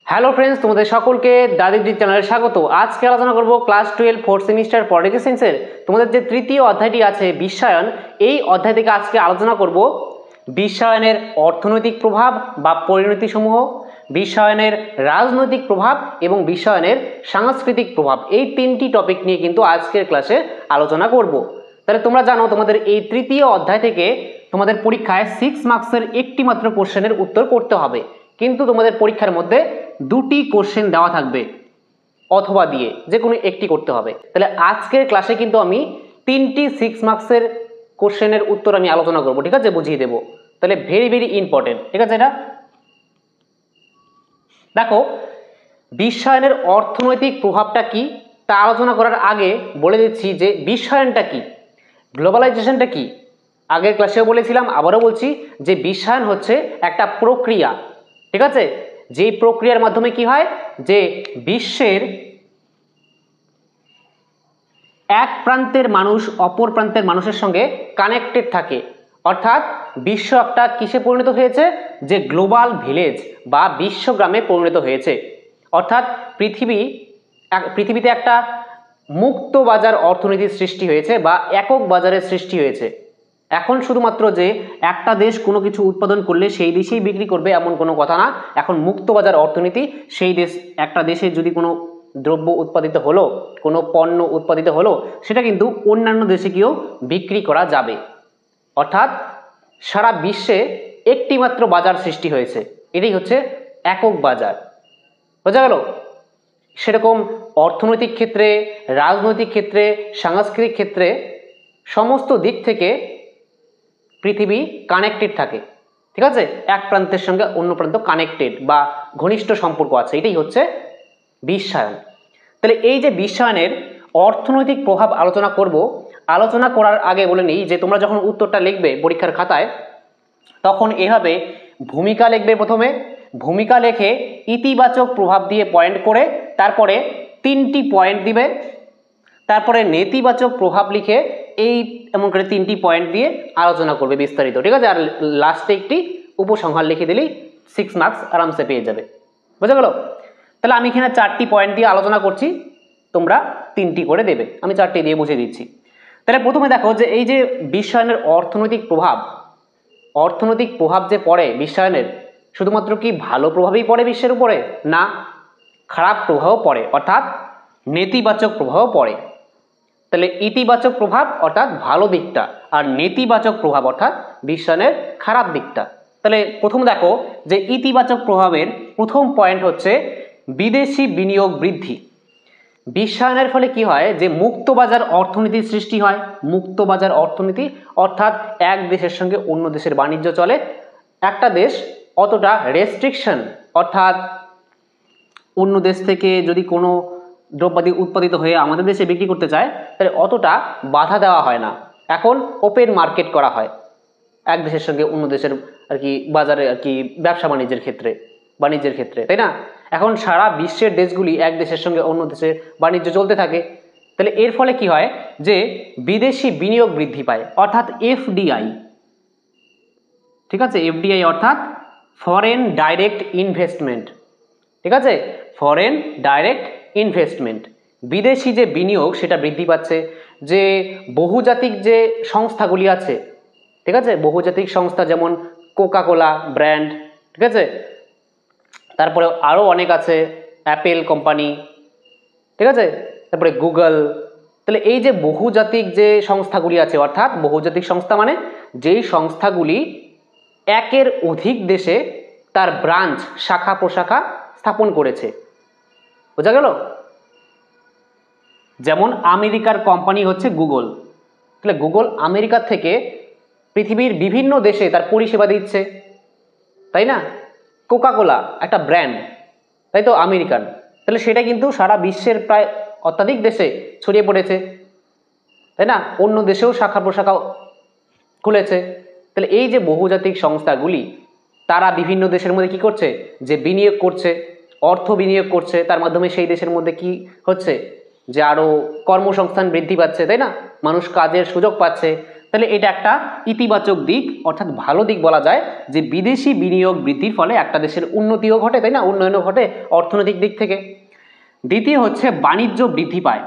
Hello friends, তোমাদের সকলকে দাদিদি চ্যানেলে স্বাগত। আজকে আলোচনা করব ক্লাস 12 ফোর্থ সেমিস্টার পলিটিক্যাল সায়েন্সের তোমাদের যে তৃতীয় অধ্যায়টি আছে বিশ্বায়ন, এই অধ্যায় থেকে আজকে আলোচনা করব বিশ্বায়নের অর্থনৈতিক প্রভাব বা পরিণতিসমূহ, বিশ্বায়নের রাজনৈতিক প্রভাব এবং বিশ্বায়নের সাংস্কৃতিক প্রভাব। এই তিনটি টপিক নিয়ে কিন্তু আজকের ক্লাসে আলোচনা করব। তাহলে তোমরা জানো তোমাদের এই তৃতীয় অধ্যায় থেকে তোমাদের পরীক্ষায় 6 মার্কসের একটি মাত্র কোশ্চেনের উত্তর করতে হবে, কিন্তু তোমাদের পরীক্ষার মধ্যে দুটি কোশ্চেন দেওয়া থাকবে অথবা দিয়ে যে কোনো একটি করতে হবে। তাহলে আজকের ক্লাসে কিন্তু আমি তিনটি 6 মার্কসের কোশ্চেনের উত্তর আমি আলোচনা করব, ঠিক আছে, বুঝিয়ে দেবো। তাহলে ভেরি ভেরি ইম্পর্টেন্ট, ঠিক আছে। এটা দেখো, বিশ্বায়নের অর্থনৈতিক প্রভাবটা কি তা আলোচনা করার আগে বলে দিচ্ছি যে বিশ্বায়নটা কি, গ্লোবালাইজেশনটা কি। আগের ক্লাসেও বলেছিলাম, আবারও বলছি যে বিশ্বায়ন হচ্ছে একটা প্রক্রিয়া, ঠিক আছে, যেই প্রক্রিয়ার মাধ্যমে কি হয় যে বিশ্বের এক প্রান্তের মানুষ অপর প্রান্তের মানুষের সঙ্গে কানেক্টেড থাকে। অর্থাৎ বিশ্ব একটা কিসে পরিণত হয়েছে, যে গ্লোবাল ভিলেজ বা বিশ্বগ্রামে পরিণত হয়েছে। অর্থাৎ পৃথিবীতে একটা মুক্ত বাজার অর্থনীতির সৃষ্টি হয়েছে বা একক বাজারের সৃষ্টি হয়েছে। এখন শুধুমাত্র যে একটা দেশ কোনো কিছু উৎপাদন করলে সেই দেশেই বিক্রি করবে এমন কোনো কথা না। এখন মুক্ত বাজার অর্থনীতি, সেই দেশ একটা দেশে যদি কোনো দ্রব্য উৎপাদিত হলো, কোনো পণ্য উৎপাদিত হলো, সেটা কিন্তু অন্যান্য দেশে গিয়েও বিক্রি করা যাবে। অর্থাৎ সারা বিশ্বে একটি মাত্র বাজার সৃষ্টি হয়েছে, এটাই হচ্ছে একক বাজার। বোঝা গেল? সেরকম অর্থনৈতিক ক্ষেত্রে, রাজনৈতিক ক্ষেত্রে, সাংস্কৃতিক ক্ষেত্রে সমস্ত দিক থেকে পৃথিবী কানেক্টেড থাকে, ঠিক আছে, এক প্রান্তের সঙ্গে অন্য প্রান্ত কানেক্টেড বা ঘনিষ্ঠ সম্পর্ক আছে, এটাই হচ্ছে বিশ্বায়ন। তাহলে এই যে বিশ্বায়নের অর্থনৈতিক প্রভাব আলোচনা করব, আলোচনা করার আগে বলে নিই যে তোমরা যখন উত্তরটা লিখবে পরীক্ষার খাতায়, তখন এভাবে ভূমিকা লিখবে। প্রথমে ভূমিকা লিখে ইতিবাচক প্রভাব দিয়ে পয়েন্ট করে তারপরে 3টি পয়েন্ট দিবে, তারপরে নেতিবাচক প্রভাব লিখে এই এমন করে 3টি পয়েন্ট দিয়ে আলোচনা করবে বিস্তারিত, ঠিক আছে। আর লাস্টে একটি উপসংহার লিখে দিলেই 6 মার্কস আরামসে পেয়ে যাবে। বোঝা গেল? তাহলে আমি এখানে 4টি পয়েন্ট দিয়ে আলোচনা করছি, তোমরা 3টি করে দেবে, আমি 4টি দিয়ে বুঝিয়ে দিচ্ছি। তাহলে প্রথমে দেখো যে এই যে বিশ্বায়নের অর্থনৈতিক প্রভাব যে পড়ে বিশ্বায়নের, শুধুমাত্র কি ভালো প্রভাবই পড়ে বিশ্বের উপরে? না, খারাপ প্রভাবও পড়ে, অর্থাৎ নেতিবাচক প্রভাবও পড়ে। তাহলে ইতিবাচক প্রভাব অর্থাৎ ভালো দিকটা, আর নেতিবাচক প্রভাব অর্থাৎ বিশ্বায়নের খারাপ দিকটা। তাহলে প্রথম দেখো যে ইতিবাচক প্রভাবের প্রথম পয়েন্ট হচ্ছে বিদেশি বিনিয়োগ বৃদ্ধি। বিশ্বায়নের ফলে কি হয় যে মুক্ত বাজার অর্থনীতির সৃষ্টি হয়। মুক্ত বাজার অর্থনীতি অর্থাৎ এক দেশের সঙ্গে অন্য দেশের বাণিজ্য চলে। একটা দেশ অতটা রেস্ট্রিকশন, অর্থাৎ অন্য দেশ থেকে যদি কোনো দ্রব্যাদি উৎপাদিত হয়ে আমাদের দেশে বিক্রি করতে চায়, তাহলে অতটা বাধা দেওয়া হয় না। এখন ওপেন মার্কেট করা হয় এক দেশের সঙ্গে অন্য দেশের আর কি বাজারে আর কি ব্যবসা বাণিজ্যের ক্ষেত্রে, তাই না? এখন সারা বিশ্বের দেশগুলি এক দেশের সঙ্গে অন্য দেশের বাণিজ্য চলতে থাকে। তাহলে এর ফলে কি হয় যে বিদেশি বিনিয়োগ বৃদ্ধি পায়, অর্থাৎ এফডিআই, ঠিক আছে। এফডিআই অর্থাৎ ফরেন ডাইরেক্ট ইনভেস্টমেন্ট, ঠিক আছে, ফরেন ডাইরেক্ট ইনভেস্টমেন্ট, বিদেশি যে বিনিয়োগ সেটা বৃদ্ধি পাচ্ছে। যে বহুজাতিক যে সংস্থাগুলি আছে, ঠিক আছে, বহুজাতিক সংস্থা যেমন কোকাকোলা ব্র্যান্ড, ঠিক আছে, তারপরে আরও অনেক আছে, অ্যাপেল কোম্পানি, ঠিক আছে, তারপরে গুগল। তাহলে এই যে বহুজাতিক যে সংস্থাগুলি আছে, অর্থাৎ বহুজাতিক সংস্থা মানে যেই সংস্থাগুলি একের অধিক দেশে তার ব্রাঞ্চ, শাখা প্রশাখা স্থাপন করেছে। বোঝা গেল? যেমন আমেরিকার কোম্পানি হচ্ছে গুগল, তাহলে গুগল আমেরিকার থেকে পৃথিবীর বিভিন্ন দেশে তার পরিষেবা দিচ্ছে, তাই না? কোকাকোলা একটা ব্র্যান্ড, তাই তো, আমেরিকান, তাহলে সেটা কিন্তু সারা বিশ্বের প্রায় অত্যাধিক দেশে ছড়িয়ে পড়েছে, তাই না? অন্য দেশেও শাখা প্রশাখা খুলেছে। তাহলে এই যে বহুজাতিক সংস্থাগুলি তারা বিভিন্ন দেশের মধ্যে কি করছে, যে বিনিয়োগ করছে, অর্থ বিনিয়োগ করছে, তার মাধ্যমে সেই দেশের মধ্যে কি হচ্ছে যে আরও কর্মসংস্থান বৃদ্ধি পাচ্ছে, তাই না? মানুষ কাজের সুযোগ পাচ্ছে, তাহলে এটা একটা ইতিবাচক দিক, অর্থাৎ ভালো দিক বলা যায়, যে বিদেশি বিনিয়োগ বৃদ্ধির ফলে একটা দেশের উন্নতিও ঘটে, তাই না, উন্নয়নও ঘটে অর্থনৈতিক দিক থেকে। দ্বিতীয় হচ্ছে বাণিজ্য বৃদ্ধি পায়।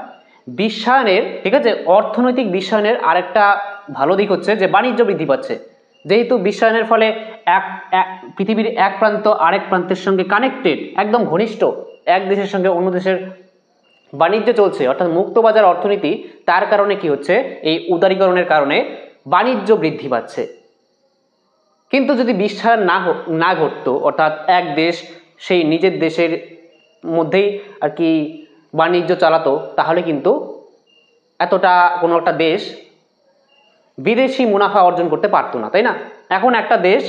বিশ্বায়নের, ঠিক আছে, অর্থনৈতিক বিশ্বায়নের আরেকটা ভালো দিক হচ্ছে যে বাণিজ্য বৃদ্ধি পাচ্ছে। যেহেতু বিশ্বায়নের ফলে পৃথিবীর এক প্রান্ত আরেক প্রান্তের সঙ্গে কানেক্টেড, একদম ঘনিষ্ঠ, এক দেশের সঙ্গে অন্য দেশের বাণিজ্য চলছে, অর্থাৎ মুক্তবাজার অর্থনীতি, তার কারণে কি হচ্ছে, এই উদারীকরণের কারণে বাণিজ্য বৃদ্ধি পাচ্ছে। কিন্তু যদি বিশ্বায়ন না ঘটতো, অর্থাৎ এক দেশ সেই নিজের দেশের মধ্যেই আর কি বাণিজ্য চালাতো, তাহলে কিন্তু এতটা কোনো একটা দেশ বিদেশি মুনাফা অর্জন করতে পারতো না, তাই না। এখন একটা দেশ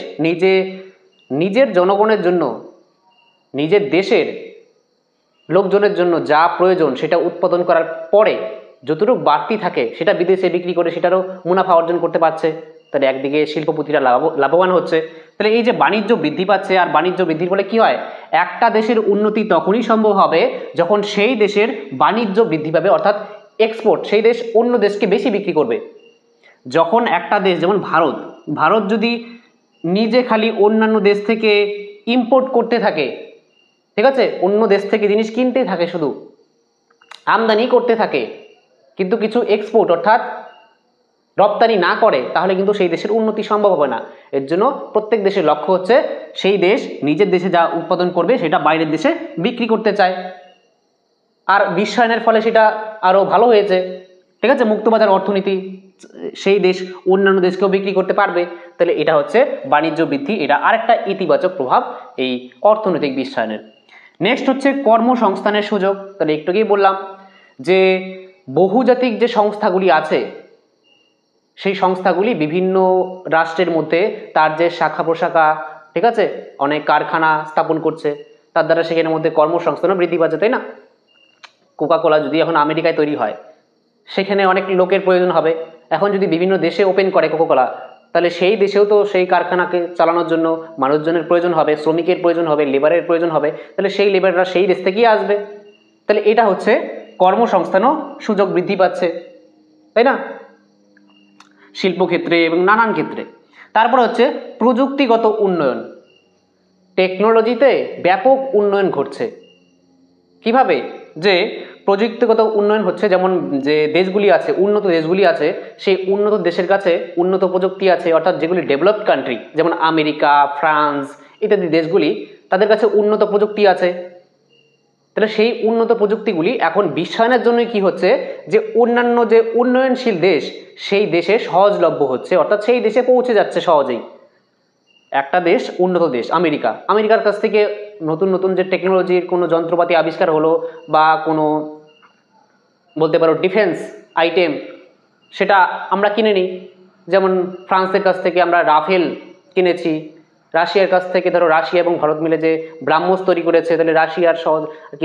নিজের জনগণের জন্য, নিজের দেশের লোকজনের জন্য যা প্রয়োজন সেটা উৎপাদন করার পরে যতটুকু বাড়তি থাকে সেটা বিদেশে বিক্রি করে সেটারও মুনাফা অর্জন করতে পারছে। তাহলে একদিকে শিল্পপতিরা লাভবান হচ্ছে। তাহলে এই যে বাণিজ্য বৃদ্ধি পাচ্ছে, আর বাণিজ্য বৃদ্ধির ফলে কি হয়, একটা দেশের উন্নতি তখনই সম্ভব হবে যখন সেই দেশের বাণিজ্য বৃদ্ধি পাবে, অর্থাৎ এক্সপোর্ট, সেই দেশ অন্য দেশকে বেশি বিক্রি করবে। যখন একটা দেশ, যেমন ভারত যদি নিজে খালি অন্যান্য দেশ থেকে ইম্পোর্ট করতে থাকে, ঠিক আছে, অন্য দেশ থেকে জিনিস কিনতে থাকে, শুধু আমদানি করতে থাকে, কিন্তু কিছু এক্সপোর্ট অর্থাৎ রপ্তানি না করে, তাহলে কিন্তু সেই দেশের উন্নতি সম্ভব হবে না। এর জন্য প্রত্যেক দেশের লক্ষ্য হচ্ছে সেই দেশ নিজের দেশে যা উৎপাদন করবে সেটা বাইরের দেশে বিক্রি করতে চায়। আর বিশ্বায়নের ফলে সেটা আরও ভালো হয়েছে, ঠিক আছে, মুক্তবাজার অর্থনীতি, সেই দেশ অন্যান্য দেশকেও বিক্রি করতে পারবে। তাহলে এটা হচ্ছে বাণিজ্য বৃদ্ধি, এটা আরেকটা ইতিবাচক প্রভাব এই অর্থনৈতিক বিশ্বায়নের। নেক্সট হচ্ছে কর্মসংস্থানের সুযোগ। তাহলে একটু আগেই বললাম যে বহুজাতিক যে সংস্থাগুলি আছে, সেই সংস্থাগুলি বিভিন্ন রাষ্ট্রের মধ্যে তার যে শাখা প্রশাখা, ঠিক আছে, অনেক কারখানা স্থাপন করছে, তার দ্বারা সেখানের মধ্যে কর্মসংস্থানও বৃদ্ধি পাচ্ছে, তাই না। কোকাকোলা যদি এখন আমেরিকায় তৈরি হয়, সেখানে অনেক লোকের প্রয়োজন হবে। এখন যদি বিভিন্ন দেশে ওপেন করে কোকাকোলা, তাহলে সেই দেশেও তো সেই কারখানাকে চালানোর জন্য মানুষজনের প্রয়োজন হবে, শ্রমিকের প্রয়োজন হবে, লেবারের প্রয়োজন হবে। তাহলে সেই লেবাররা সেই দেশ থেকেই আসবে। তাহলে এটা হচ্ছে কর্মসংস্থানও সুযোগ বৃদ্ধি পাচ্ছে, তাই না, শিল্পক্ষেত্রে এবং নানান ক্ষেত্রে। তারপর হচ্ছে প্রযুক্তিগত উন্নয়ন। টেকনোলজিতে ব্যাপক উন্নয়ন ঘটছে। কিভাবে, যে প্রযুক্তিগত উন্নয়ন হচ্ছে, যেমন যে দেশগুলি আছে, উন্নত দেশগুলি আছে, সেই উন্নত দেশের কাছে উন্নত প্রযুক্তি আছে, অর্থাৎ যেগুলি ডেভেলপড কান্ট্রি, যেমন আমেরিকা, ফ্রান্স ইত্যাদি দেশগুলি, তাদের কাছে উন্নত প্রযুক্তি আছে। তাহলে সেই উন্নত প্রযুক্তিগুলি এখন বিশ্বায়নের জন্যই কি হচ্ছে, যে অন্যান্য যে উন্নয়নশীল দেশ, সেই দেশে সহজলভ্য হচ্ছে, অর্থাৎ সেই দেশে পৌঁছে যাচ্ছে সহজেই। একটা দেশ, উন্নত দেশ আমেরিকার কাছ থেকে নতুন নতুন যে টেকনোলজির কোনো যন্ত্রপাতি আবিষ্কার হলো, বা কোনো বলতে পারো ডিফেন্স আইটেম, সেটা আমরা কিনে নিই। যেমন ফ্রান্সের কাছ থেকে আমরা রাফেল কিনেছি, রাশিয়ার কাছ থেকে ধরো রাশিয়া এবং ভারত মিলে যে ব্রাহ্মস তৈরি করেছে, তাহলে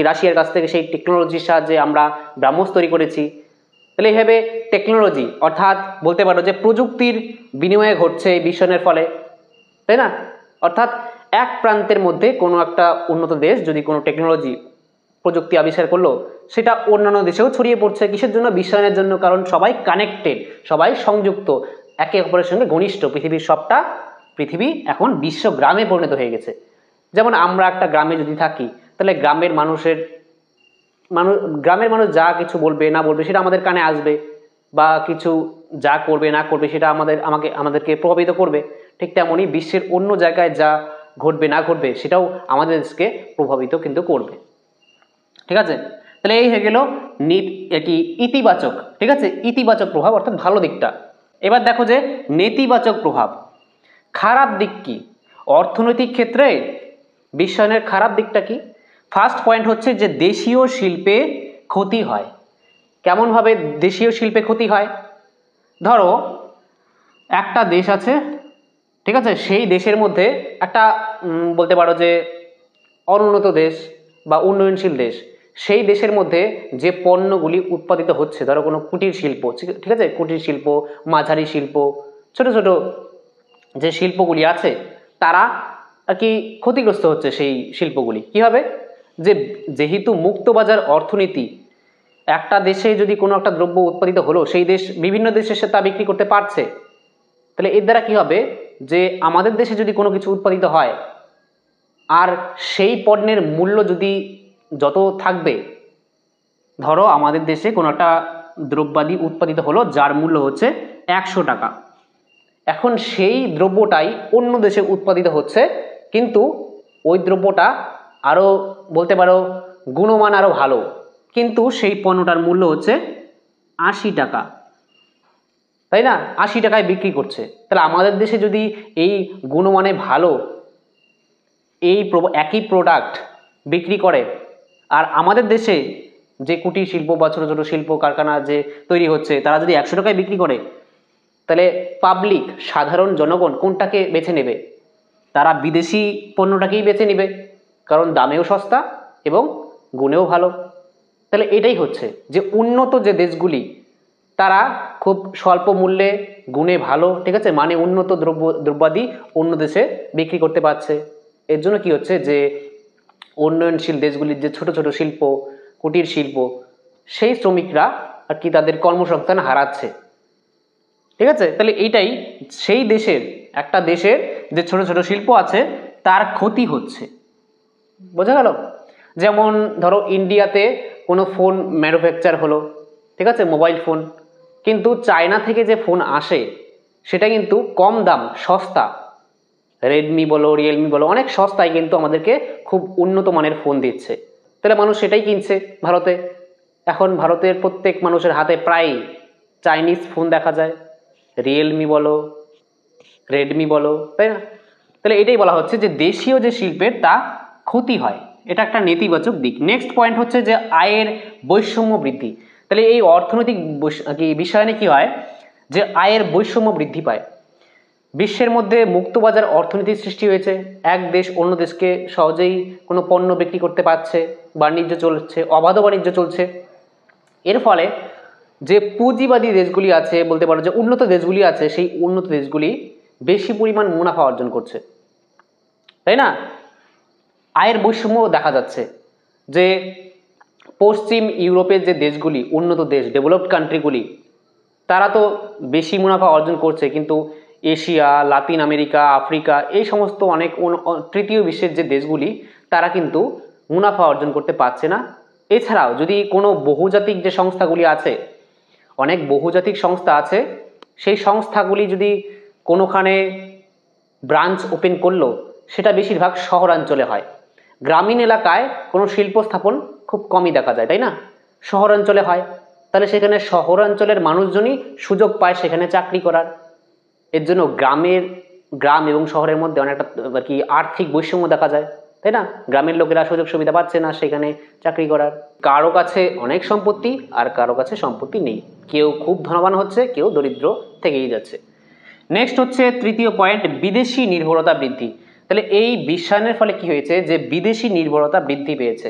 রাশিয়ার কাছ থেকে সেই টেকনোলজির সাহায্যে আমরা ব্রাহ্মস তৈরি করেছি। তাহলে এইভাবে টেকনোলজি, অর্থাৎ বলতে পারো যে প্রযুক্তির বিনিময়ে ঘটছে এই বিশ্বায়নের ফলে, তাই না। অর্থাৎ এক প্রান্তের মধ্যে কোনো একটা উন্নত দেশ যদি কোনো টেকনোলজি প্রযুক্তি আবিষ্কার করলো, সেটা অন্যান্য দেশেও ছড়িয়ে পড়ছে। কিসের জন্য, বিশ্বায়নের জন্য। কারণ সবাই কানেক্টেড, সবাই সংযুক্ত, একে অপরের সঙ্গে ঘনিষ্ঠ। পৃথিবী এখন বিশ্ব গ্রামে পরিণত হয়ে গেছে। যেমন আমরা একটা গ্রামে যদি থাকি, তাহলে গ্রামের মানুষ যা কিছু বলবে না বলবে সেটা আমাদের কানে আসবে, বা কিছু যা করবে না করবে সেটা আমাদেরকে প্রভাবিত করবে। ঠিক তেমনই বিশ্বের অন্য জায়গায় যা ঘটবে না ঘটবে সেটাও আমাদের দেশকে প্রভাবিত কিন্তু করবে, ঠিক আছে। তাহলে এই হয়ে গেল কি ইতিবাচক, ঠিক আছে, ইতিবাচক প্রভাব অর্থাৎ ভালো দিকটা। এবার দেখো যে নেতিবাচক প্রভাব, খারাপ দিক কি অর্থনৈতিক ক্ষেত্রে বিশ্বায়নের খারাপ দিকটা কি। ফার্স্ট পয়েন্ট হচ্ছে যে দেশীয় শিল্পে ক্ষতি হয়। কেমনভাবে দেশীয় শিল্পে ক্ষতি হয়, ধরো একটা দেশ আছে, ঠিক আছে, সেই দেশের মধ্যে একটা বলতে পারো যে অনুন্নত দেশ বা উন্নয়নশীল দেশ, সেই দেশের মধ্যে যে পণ্যগুলি উৎপাদিত হচ্ছে, ধরো কোনো কুটির শিল্প, ঠিক আছে, কুটির শিল্প, মাঝারি শিল্প, ছোট ছোট যে শিল্পগুলি আছে, তারা আর কি ক্ষতিগ্রস্ত হচ্ছে। সেই শিল্পগুলি কীভাবে, যেহেতু মুক্তবাজার অর্থনীতি, একটা দেশে যদি কোনো একটা দ্রব্য উৎপাদিত হলো, সেই দেশ বিভিন্ন দেশে সে তা বিক্রি করতে পারছে, তাহলে এর দ্বারা কি হবে যে আমাদের দেশে যদি কোনো কিছু উৎপাদিত হয় আর সেই পণ্যের মূল্য যদি যত থাকবে, ধরো আমাদের দেশে কোনো একটা দ্রব্যাদি উৎপাদিত হলো যার মূল্য হচ্ছে 100 টাকা, এখন সেই দ্রব্যটাই অন্য দেশে উৎপাদিত হচ্ছে, কিন্তু ওই দ্রব্যটা আরও বলতে পারো গুণমান আরও ভালো, কিন্তু সেই পণ্যটার মূল্য হচ্ছে 80 টাকা, তাই না? 80 টাকায় বিক্রি করছে। তাহলে আমাদের দেশে যদি এই গুণমানে ভালো এই একই প্রোডাক্ট বিক্রি করে, আর আমাদের দেশে যে কুটির শিল্প বা ছোটো ছোটো শিল্প কারখানা যে তৈরি হচ্ছে তারা যদি 100 টাকায় বিক্রি করে, তাহলে পাবলিক সাধারণ জনগণ কোনটাকে বেছে নেবে? তারা বিদেশি পণ্যটাকেই বেছে নেবে, কারণ দামেও সস্তা এবং গুণেও ভালো। তাহলে এটাই হচ্ছে যে উন্নত যে দেশগুলি তারা খুব স্বল্প মূল্যে গুণে ভালো, ঠিক আছে, মানে উন্নত দ্রব্যাদি অন্য দেশে বিক্রি করতে পারছে। এর জন্য কি হচ্ছে যে উন্নয়নশীল দেশগুলির যে ছোট ছোট শিল্প কুটির শিল্প সেই শ্রমিকরা আর কি তাদের কর্মসংস্থান হারাচ্ছে, ঠিক আছে। তাহলে এইটাই সেই দেশের একটা দেশের যে ছোট ছোট শিল্প আছে তার ক্ষতি হচ্ছে, বোঝা গেল? যেমন ধরো ইন্ডিয়াতে কোনো ফোন ম্যানুফ্যাকচার হলো, ঠিক আছে, মোবাইল ফোন, কিন্তু চায়না থেকে যে ফোন আসে সেটা কিন্তু কম দাম, সস্তা, রেডমি বলো রিয়েলমি বলো অনেক সস্তায় কিন্তু আমাদেরকে খুব উন্নত মানের ফোন দিচ্ছে। তাহলে মানুষ সেটাই কিনছে ভারতে। এখন ভারতের প্রত্যেক মানুষের হাতে প্রায় চাইনিজ ফোন দেখা যায়, রিয়েলমি বলো রেডমি বলো, তাই না? তাহলে এটাই বলা হচ্ছে যে দেশীয় যে শিল্পের তা ক্ষতি হয়, এটা একটা নেতিবাচক দিক। নেক্সট পয়েন্ট হচ্ছে যে আয়ের বৈষম্য বৃদ্ধি। তাহলে এই অর্থনৈতিক বিশ্বায়নে কি হয় যে আয়ের বৈষম্য বৃদ্ধি পায়। বিশ্বের মধ্যে মুক্তবাজার অর্থনীতির সৃষ্টি হয়েছে, এক দেশ অন্য দেশকে সহজেই কোনো পণ্য বিক্রি করতে পারছে, বাণিজ্য চলছে, অবাধ বাণিজ্য চলছে। এর ফলে যে পুঁজিবাদী দেশগুলি আছে, বলতে পারো যে উন্নত দেশগুলি আছে, সেই উন্নত দেশগুলি বেশি পরিমাণ মুনাফা অর্জন করছে, তাই না? আয়ের বৈষম্য দেখা যাচ্ছে যে পশ্চিম ইউরোপের যে দেশগুলি উন্নত দেশ ডেভেলপড কান্ট্রিগুলি তারা তো বেশি মুনাফা অর্জন করছে, কিন্তু এশিয়া লাতিন আমেরিকা আফ্রিকা এই সমস্ত অনেক তৃতীয় বিশ্বের যে দেশগুলি তারা কিন্তু মুনাফা অর্জন করতে পারছে না। এছাড়াও যদি কোনো বহুজাতিক যে সংস্থাগুলি আছে, অনেক বহুজাতিক সংস্থা আছে, সেই সংস্থাগুলি যদি কোনোখানে ব্রাঞ্চ ওপেন করলো সেটা বেশিরভাগ শহরাঞ্চলে হয়, গ্রামীণ এলাকায় কোনো শিল্প স্থাপন খুব কমই দেখা যায়, তাই না? শহরাঞ্চলে হয়, তাহলে সেখানে শহরাঞ্চলের মানুষজনই সুযোগ পায় সেখানে চাকরি করার। এর জন্য গ্রাম এবং শহরের মধ্যে অনেকটা আর কি আর্থিক বৈষম্য দেখা যায়, তাই না? গ্রামের লোকেরা সুযোগ সুবিধা পাচ্ছে না সেখানে চাকরি করার। কারো কাছে অনেক সম্পত্তি আর কারো কাছে সম্পত্তি নেই, কেউ খুব ধনবান হচ্ছে, কেউ দরিদ্র থেকেই যাচ্ছে। নেক্সট হচ্ছে তৃতীয় পয়েন্ট, বিদেশি নির্ভরতা বৃদ্ধি। তাহলে এই বিশ্বায়নের ফলে কি হয়েছে যে বিদেশি নির্ভরতা বৃদ্ধি পেয়েছে,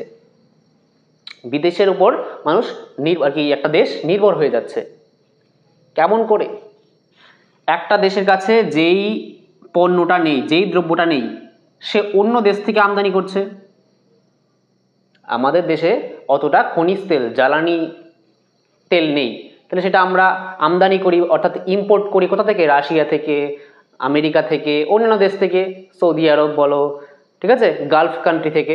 বিদেশের উপর মানুষ আর কি একটা দেশ নির্ভর হয়ে যাচ্ছে। কেমন করে? একটা দেশের কাছে যেই পণ্যটা নেই, যেই দ্রব্যটা নেই, সে অন্য দেশ থেকে আমদানি করছে। আমাদের দেশে অতটা খনিজ তেল জ্বালানি তেল নেই, তাহলে সেটা আমরা আমদানি করি, অর্থাৎ ইম্পোর্ট করি কোথা থেকে? রাশিয়া থেকে, আমেরিকা থেকে, অন্যান্য দেশ থেকে, সৌদি আরব বলো, ঠিক আছে, গালফ কান্ট্রি থেকে।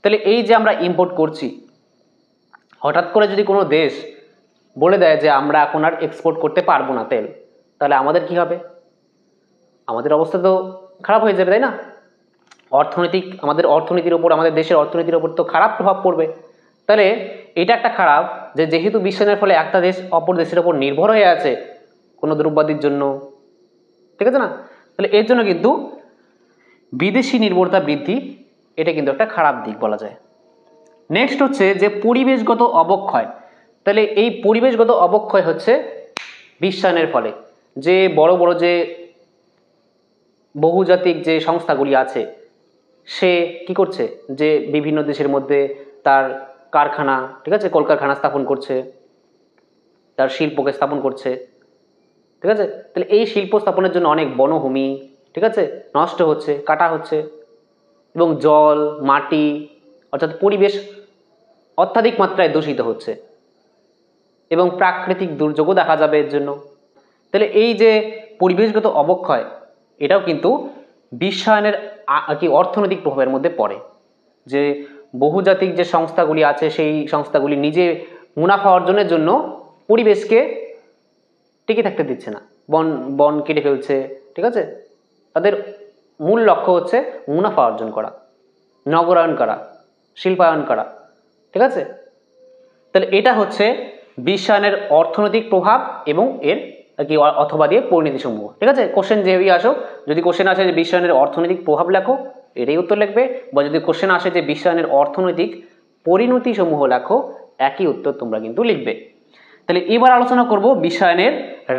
তাহলে এই যে আমরা ইম্পোর্ট করছি, হঠাৎ করে যদি কোনো দেশ বলে দেয় যে আমরা এখন আর এক্সপোর্ট করতে পারবো না তেল, তাহলে আমাদের কি হবে? আমাদের অবস্থা তো খারাপ হয়ে যাবে, তাই না? আমাদের অর্থনীতির ওপর, আমাদের দেশের অর্থনীতির ওপর তো খারাপ প্রভাব পড়বে। তাহলে এটা একটা খারাপ যে যেহেতু বিশ্বায়নের ফলে একটা দেশ অপর দেশের ওপর নির্ভর হয়ে আছে কোনো দ্রব্যাদির জন্য, ঠিক আছে না? তাহলে এর জন্য কিন্তু বিদেশি নির্ভরতা বৃদ্ধি, এটা কিন্তু একটা খারাপ দিক বলা যায়। নেক্সট হচ্ছে যে পরিবেশগত অবক্ষয়। তাহলে এই পরিবেশগত অবক্ষয় হচ্ছে বিশ্বায়নের ফলে, যে বড় বড় যে বহুজাতিক যে সংস্থাগুলি আছে সে কি করছে যে বিভিন্ন দেশের মধ্যে তার কারখানা, ঠিক আছে, কলকারখানা স্থাপন করছে, তার শিল্পকে স্থাপন করছে, ঠিক আছে। তাহলে এই শিল্প স্থাপনের জন্য অনেক বনভূমি, ঠিক আছে, নষ্ট হচ্ছে, কাটা হচ্ছে, এবং জল মাটি অর্থাৎ পরিবেশ অত্যাধিক মাত্রায় দূষিত হচ্ছে। এবং প্রাকৃতিক দুর্যোগও দেখা যাবে এর জন্য। তাহলে এই যে পরিবেশগত অবক্ষয়, এটাও কিন্তু বিশ্বায়নের কি অর্থনৈতিক প্রভাবের মধ্যে পড়ে। যে বহুজাতিক যে সংস্থাগুলি আছে সেই সংস্থাগুলি নিজে মুনাফা অর্জনের জন্য পরিবেশকে টিকে থাকতে দিচ্ছে না, বন বন কেটে ফেলছে। ঠিক আছে, তাদের মূল লক্ষ্য হচ্ছে মুনাফা অর্জন করা, নগরায়ন করা, শিল্পায়ন করা। ঠিক আছে, তাহলে এটা হচ্ছে বিশ্বায়নের অর্থনৈতিক প্রভাব এবং এর কি অথবা দিয়ে পরিণতি সমূহ। ঠিক আছে, কোশ্চেন যেভাবেই আসো, যদি কোশ্চেন আসে যে বিশ্বায়নের অর্থনৈতিক প্রভাব লেখো, এটাই উত্তর লিখবে, বা যদি কোশ্চেন আসে যে বিশ্বায়নের অর্থনৈতিক পরিণতি সমূহ লেখো, একই উত্তর তোমরা কিন্তু লিখবে। তাহলে এবার আলোচনা করব বিশ্বায়নের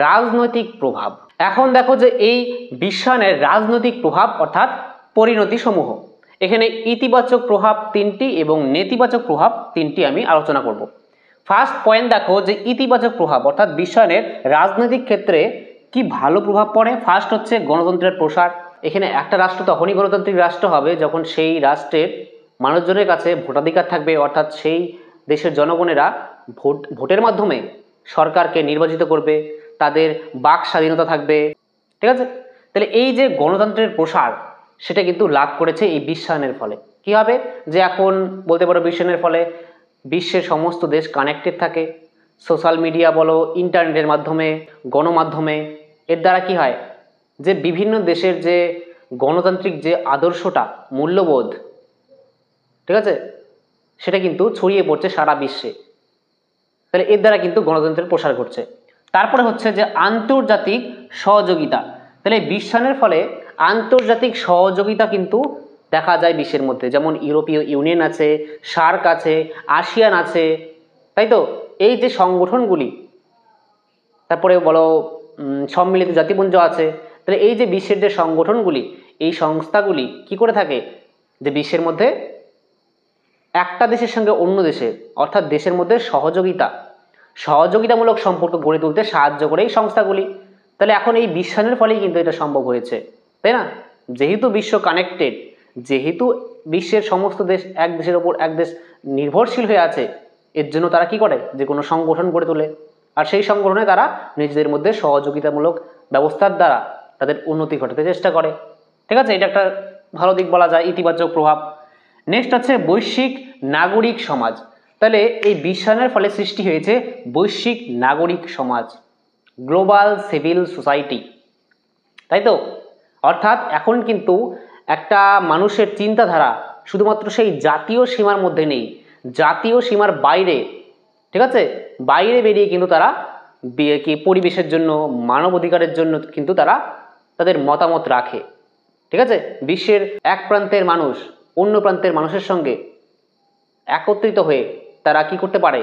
রাজনৈতিক প্রভাব। এখন দেখো যে এই বিশ্বায়নের রাজনৈতিক প্রভাব অর্থাৎ পরিণতি সমূহ, এখানে ইতিবাচক প্রভাব 3টি এবং নেতিবাচক প্রভাব 3টি আমি আলোচনা করব। ফার্স্ট পয়েন্ট দেখো যে ইতিবাচক প্রভাব অর্থাৎ বিশ্বায়নের রাজনৈতিক ক্ষেত্রে কি ভালো প্রভাব পড়ে। ফার্স্ট হচ্ছে গণতন্ত্রের প্রসার। এখানে একটা রাষ্ট্র তখনই গণতান্ত্রিক রাষ্ট্র হবে যখন সেই রাষ্ট্রের মানুষজনের কাছে ভোটাধিকার থাকবে, অর্থাৎ সেই দেশের জনগণেরা ভোটের মাধ্যমে সরকারকে নির্বাচিত করবে, তাদের বাক স্বাধীনতা থাকবে। ঠিক আছে, তাহলে এই যে গণতন্ত্রের প্রসার সেটা কিন্তু লাভ করেছে এই বিশ্বায়নের ফলে। কি হবে যে এখন বলতে পারো বিশ্বায়নের ফলে বিশ্বের সমস্ত দেশ কানেক্টেড থাকে, সোশ্যাল মিডিয়া বলো, ইন্টারনেটের মাধ্যমে, গণমাধ্যমে, এর দ্বারা কি হয় যে বিভিন্ন দেশের যে গণতান্ত্রিক যে আদর্শটা, মূল্যবোধ, ঠিক আছে, সেটা কিন্তু ছড়িয়ে পড়ছে সারা বিশ্বে। তাহলে এর দ্বারা কিন্তু গণতন্ত্রের প্রসার ঘটছে। তারপরে হচ্ছে যে আন্তর্জাতিক সহযোগিতা। তাহলে বিশ্বায়নের ফলে আন্তর্জাতিক সহযোগিতা কিন্তু দেখা যায় বিশ্বের মধ্যে, যেমন ইউরোপীয় ইউনিয়ন আছে, সার্ক আছে, আসিয়ান আছে, তাই তো, এই যে সংগঠনগুলি, তারপরে বলো সম্মিলিত জাতিপুঞ্জ আছে। তাহলে এই যে বিশ্বের যে সংগঠনগুলি, এই সংস্থাগুলি কি করে থাকে যে বিশ্বের মধ্যে একটা দেশের সঙ্গে অন্য দেশের অর্থাৎ দেশের মধ্যে সহযোগিতামূলক সম্পর্ক গড়ে তুলতে সাহায্য করে এই সংস্থাগুলি। তাহলে এখন এই বিশ্বায়নের ফলেই কিন্তু এটা সম্ভব হয়েছে, তাই না? যেহেতু বিশ্ব কানেক্টেড, যেহেতু বিশ্বের সমস্ত দেশ এক দেশের ওপর এক দেশ নির্ভরশীল হয়ে আছে, এর জন্য তারা কি করে যে কোনো সংগঠন গড়ে তোলে, আর সেই সংগঠনে তারা নিজেদের মধ্যে সহযোগিতামূলক ব্যবস্থার দ্বারা তাদের উন্নতি ঘটাতে চেষ্টা করে। ঠিক আছে, এটা একটা ভালো দিক বলা যায়, ইতিবাচক প্রভাব। নেক্সট আছে বৈশ্বিক নাগরিক সমাজ। তাহলে এই বিশ্বায়নের ফলে সৃষ্টি হয়েছে বৈশ্বিক নাগরিক সমাজ, গ্লোবাল সিভিল সোসাইটি, তাই তো। অর্থাৎ এখন কিন্তু একটা মানুষের চিন্তাধারা শুধুমাত্র সেই জাতীয় সীমার মধ্যে নেই, জাতীয় সীমার বাইরে, ঠিক আছে, বাইরে বেরিয়ে কিন্তু তারা কি পরিবেশের জন্য, মানব অধিকারের জন্য কিন্তু তারা তাদের মতামত রাখে। ঠিক আছে, বিশ্বের এক প্রান্তের মানুষ অন্য প্রান্তের মানুষের সঙ্গে একত্রিত হয়ে তারা কি করতে পারে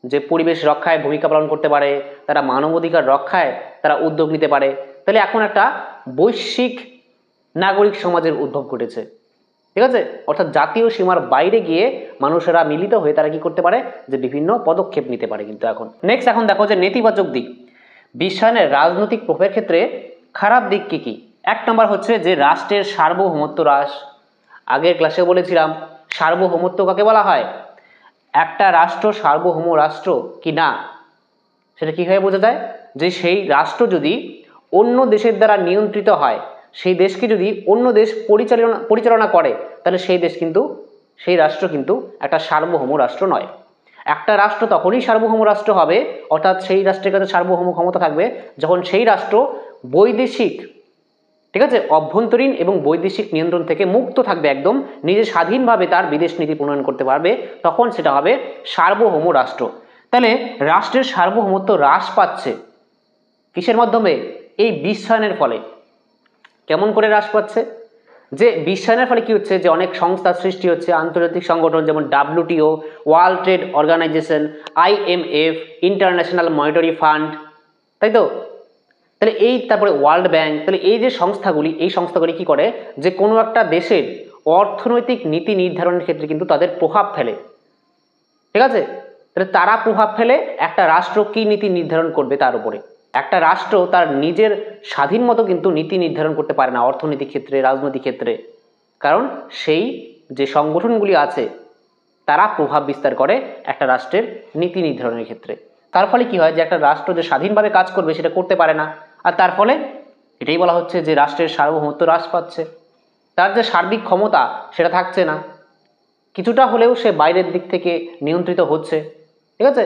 যে পরিবেশ রক্ষায় ভূমিকা পালন করতে পারে, তারা মানবাধিকার রক্ষায় তারা উদ্যোগ নিতে পারে। তাহলে এখন একটা বৈশ্বিক নাগরিক সমাজের উদ্ভব ঘটেছে। ঠিক আছে, অর্থাৎ জাতীয় সীমার বাইরে গিয়ে মানুষেরা মিলিত হয়ে তারা কি করতে পারে যে বিভিন্ন পদক্ষেপ নিতে পারে কিন্তু এখন। নেক্সট এখন দেখো যে নেতিবাচক দিক বিশ্বায়নের রাজনৈতিক প্রভাবের ক্ষেত্রে খারাপ দিক কি কি। এক নম্বর হচ্ছে যে রাষ্ট্রের সার্বভৌমত্ব হ্রাস। আগের ক্লাসে বলেছিলাম সার্বভৌমত্ব কাকে বলা হয়, একটা রাষ্ট্র সার্বভৌম রাষ্ট্র কি না সেটা কিভাবে বোঝা যায়, যে সেই রাষ্ট্র যদি অন্য দেশের দ্বারা নিয়ন্ত্রিত হয়, সেই দেশকে যদি অন্য দেশ পরিচালনা করে, তাহলে সেই রাষ্ট্র কিন্তু একটা সার্বভৌম রাষ্ট্র নয়। একটা রাষ্ট্র তখনই সার্বভৌম রাষ্ট্র হবে, অর্থাৎ সেই রাষ্ট্রের কাছে সার্বভৌম ক্ষমতা থাকবে যখন সেই রাষ্ট্র বৈদেশিক, ঠিক আছে, অভ্যন্তরীণ এবং বৈদেশিক নিয়ন্ত্রণ থেকে মুক্ত থাকবে, একদম নিজে স্বাধীনভাবে তার বিদেশ নীতি প্রণয়ন করতে পারবে, তখন সেটা হবে সার্বভৌম রাষ্ট্র। তাহলে রাষ্ট্রের সার্বভৌমত্ব হ্রাস পাচ্ছে কিসের মাধ্যমে, এই বিশ্বায়নের ফলে। কেমন করে হ্রাস পাচ্ছে, যে বিশ্বায়নের ফলে কি হচ্ছে যে অনেক সংস্থার সৃষ্টি হচ্ছে, আন্তর্জাতিক সংগঠন যেমন WTO, World Trade Organization, IMF, International Monetary Fund, তাই তো। তাহলে তারপরে ওয়ার্ল্ড ব্যাংক, তাহলে এই যে সংস্থাগুলি, এই সংস্থাগুলি কি করে যে কোনো একটা দেশের অর্থনৈতিক নীতি নির্ধারণের ক্ষেত্রে কিন্তু তাদের প্রভাব ফেলে। ঠিক আছে, তাহলে তারা প্রভাব ফেলে একটা রাষ্ট্র কি নীতি নির্ধারণ করবে তার উপরে। একটা রাষ্ট্র তার নিজের স্বাধীন মতো কিন্তু নীতি নির্ধারণ করতে পারে না অর্থনৈতিক ক্ষেত্রে, রাজনৈতিক ক্ষেত্রে, কারণ সেই যে সংগঠনগুলি আছে তারা প্রভাব বিস্তার করে একটা রাষ্ট্রের নীতি নির্ধারণের ক্ষেত্রে। তার ফলে কি হয় যে একটা রাষ্ট্র যে স্বাধীনভাবে কাজ করবে সেটা করতে পারে না, আর তার ফলে এটাই বলা হচ্ছে যে রাষ্ট্রের সার্বভৌমত্ব হ্রাস পাচ্ছে, তার যে সার্বিক ক্ষমতা সেটা থাকছে না, কিছুটা হলেও সে বাইরের দিক থেকে নিয়ন্ত্রিত হচ্ছে। ঠিক আছে,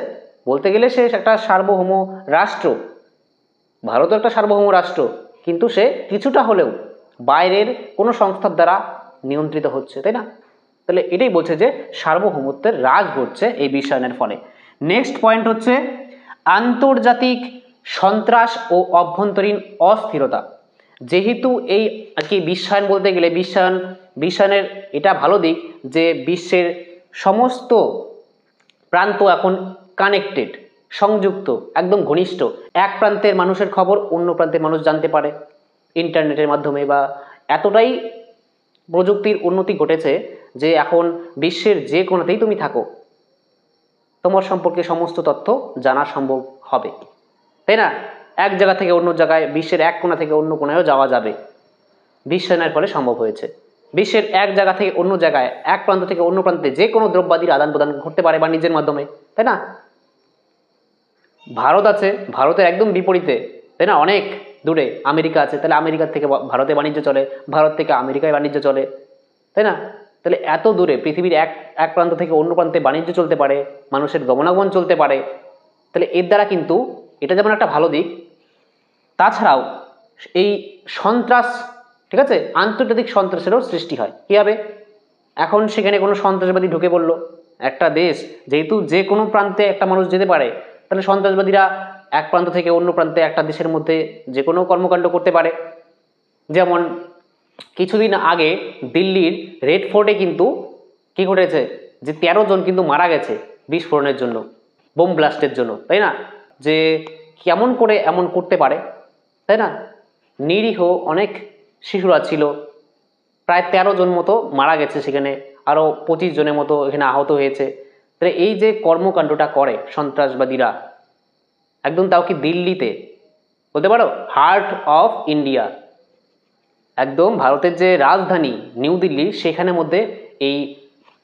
বলতে গেলে সে একটা সার্বভৌম রাষ্ট্র, ভারতও একটা সার্বভৌম রাষ্ট্র, কিন্তু সে কিছুটা হলেও বাইরের কোনো সংস্থার দ্বারা নিয়ন্ত্রিত হচ্ছে, তাই না? তাহলে এটাই বলছে যে সার্বভৌমত্বের হ্রাস ঘটছে এই বিশ্বায়নের ফলে। নেক্সট পয়েন্ট হচ্ছে আন্তর্জাতিক সন্ত্রাস ও অভ্যন্তরীণ অস্থিরতা। যেহেতু এই আর কি বিশ্বায়ন বলতে গেলে বিশ্বায়নের এটা ভালো দিক যে বিশ্বের সমস্ত প্রান্ত এখন কানেক্টেড, সংযুক্ত, একদম ঘনিষ্ঠ, এক প্রান্তের মানুষের খবর অন্য প্রান্তের মানুষ জানতে পারে ইন্টারনেটের মাধ্যমে, বা এতটাই প্রযুক্তির উন্নতি ঘটেছে যে এখন বিশ্বের যে কোণাতেই তুমি থাকো তোমার সম্পর্কে সমস্ত তথ্য জানা সম্ভব হবে, তাই না? এক জায়গা থেকে অন্য জায়গায়, বিশ্বের এক কোণা থেকে অন্য কোণায়ও যাওয়া যাবে, বিশ্বায়নের ফলে সম্ভব হয়েছে। বিশ্বের এক জায়গা থেকে অন্য জায়গায়, এক প্রান্ত থেকে অন্য প্রান্তে যে কোনো দ্রব্যাদির আদান প্রদান ঘটতে পারে বাণিজ্যের মাধ্যমে, তাই না? ভারত আছে, ভারতের একদম বিপরীতে, তাই না, অনেক দূরে আমেরিকা আছে, তাহলে আমেরিকার থেকে ভারতে বাণিজ্য চলে, ভারত থেকে আমেরিকায় বাণিজ্য চলে, তাই না? তাহলে এত দূরে পৃথিবীর এক প্রান্ত থেকে অন্য প্রান্তে বাণিজ্য চলতে পারে, মানুষের গমনাগমন চলতে পারে। তাহলে এর দ্বারা কিন্তু এটা যেমন একটা ভালো দিক, তাছাড়াও এই সন্ত্রাস, ঠিক আছে, আন্তর্জাতিক সন্ত্রাসেরও সৃষ্টি হয়। কী হবে? এখন সেখানে কোনো সন্ত্রাসবাদী ঢুকে পড়লো, একটা দেশ যেহেতু যে কোনো প্রান্তে একটা মানুষ যেতে পারে, তাহলে সন্ত্রাসবাদীরা এক প্রান্ত থেকে অন্য প্রান্তে একটা দেশের মধ্যে যে কোনো কর্মকাণ্ড করতে পারে। যেমন কিছুদিন আগে দিল্লির রেড ফোর্টে কিন্তু কি ঘটেছে যে 13 জন কিন্তু মারা গেছে বিস্ফোরণের জন্য, বোম ব্লাস্টের জন্য, তাই না? যে কেমন করে এমন করতে পারে, তাই না? নিরীহ অনেক শিশুরা ছিল, প্রায় 13 জন মতো মারা গেছে সেখানে, আরও 25 জনের মতো এখানে আহত হয়েছে। তাহলে এই যে কর্মকাণ্ডটা করে সন্ত্রাসবাদীরা, একদম তাও কি দিল্লিতে, বলতে পারো হার্ট অফ ইন্ডিয়া, একদম ভারতের যে রাজধানী নিউ দিল্লি, সেখানের মধ্যে এই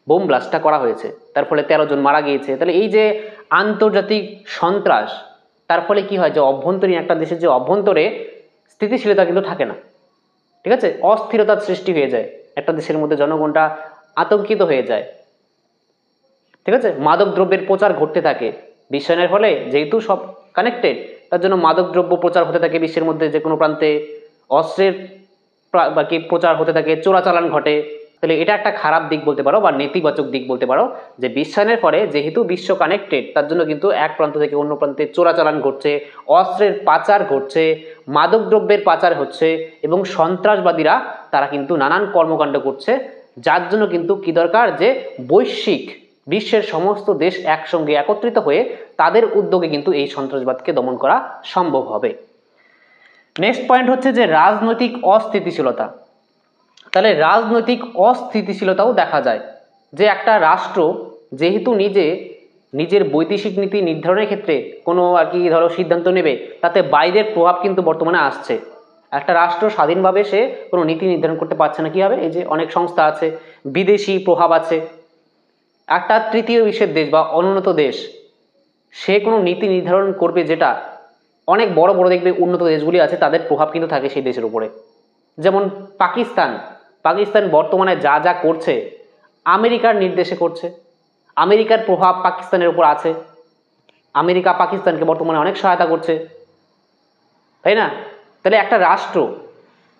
বোম ব্লাস্টটা করা হয়েছে, তার ফলে 13 জন মারা গিয়েছে। তাহলে এই যে আন্তর্জাতিক সন্ত্রাস, তার ফলে কি হয় যে অভ্যন্তরীণ একটা দেশের যে অভ্যন্তরে স্থিতিশীলতা কিন্তু থাকে না, ঠিক আছে, অস্থিরতার সৃষ্টি হয়ে যায়, একটা দেশের মধ্যে জনগণটা আতঙ্কিত হয়ে যায়, ঠিক আছে। মাদক দ্রব্যের প্রচার ঘটতে থাকে বিশ্বায়নের ফলে, যেহেতু সব কানেক্টেড, তার জন্য মাদক দ্রব্য প্রচার হতে থাকে বিশ্বের মধ্যে, যে কোনো প্রান্তে অস্ত্রের বাকি প্রচার হতে থাকে, চোরাচালান ঘটে। তাহলে এটা একটা খারাপ দিক বলতে পারো, বা নেতিবাচক দিক বলতে পারো, যে বিশ্বায়নের ফলে যেহেতু বিশ্ব কানেক্টেড, তার জন্য কিন্তু এক প্রান্ত থেকে অন্য প্রান্তে চোরাচালান ঘটছে, অস্ত্রের পাচার ঘটছে, মাদক দ্রব্যের পাচার হচ্ছে, এবং সন্ত্রাসবাদীরা তারা কিন্তু নানান কর্মকাণ্ড করছে, যার জন্য কিন্তু কি দরকার যে বৈশ্বিক বিশ্বের সমস্ত দেশ একসঙ্গে একত্রিত হয়ে তাদের উদ্যোগে কিন্তু এই সন্ত্রাসবাদকে দমন করা সম্ভব হবে। নেক্সট পয়েন্ট হচ্ছে যে রাজনৈতিক অস্থিতিশীলতা। তাহলে রাজনৈতিক অস্থিতিশীলতাও দেখা যায়, যে একটা রাষ্ট্র যেহেতু নিজের বৈদেশিক নীতি নির্ধারণের ক্ষেত্রে কোনো আর কি ধরো সিদ্ধান্ত নেবে, তাতে বাইরের প্রভাব কিন্তু বর্তমানে আসছে। একটা রাষ্ট্র স্বাধীনভাবে সে কোনো নীতি নির্ধারণ করতে পারছে না, কি হবে, এই যে অনেক সংস্থা আছে, বিদেশি প্রভাব আছে। একটা তৃতীয় বিশ্বের দেশ বা অনুন্নত দেশ, সে কোনো নীতি নির্ধারণ করবে, যেটা অনেক বড় বড় দেখবে উন্নত দেশগুলি আছে, তাদের প্রভাব কিন্তু থাকে সেই দেশের উপরে। যেমন পাকিস্তান বর্তমানে যা যা করছে আমেরিকার নির্দেশে করছে, আমেরিকার প্রভাব পাকিস্তানের উপর আছে, আমেরিকা পাকিস্তানকে বর্তমানে অনেক সহায়তা করছে, তাই না? তাহলে একটা রাষ্ট্র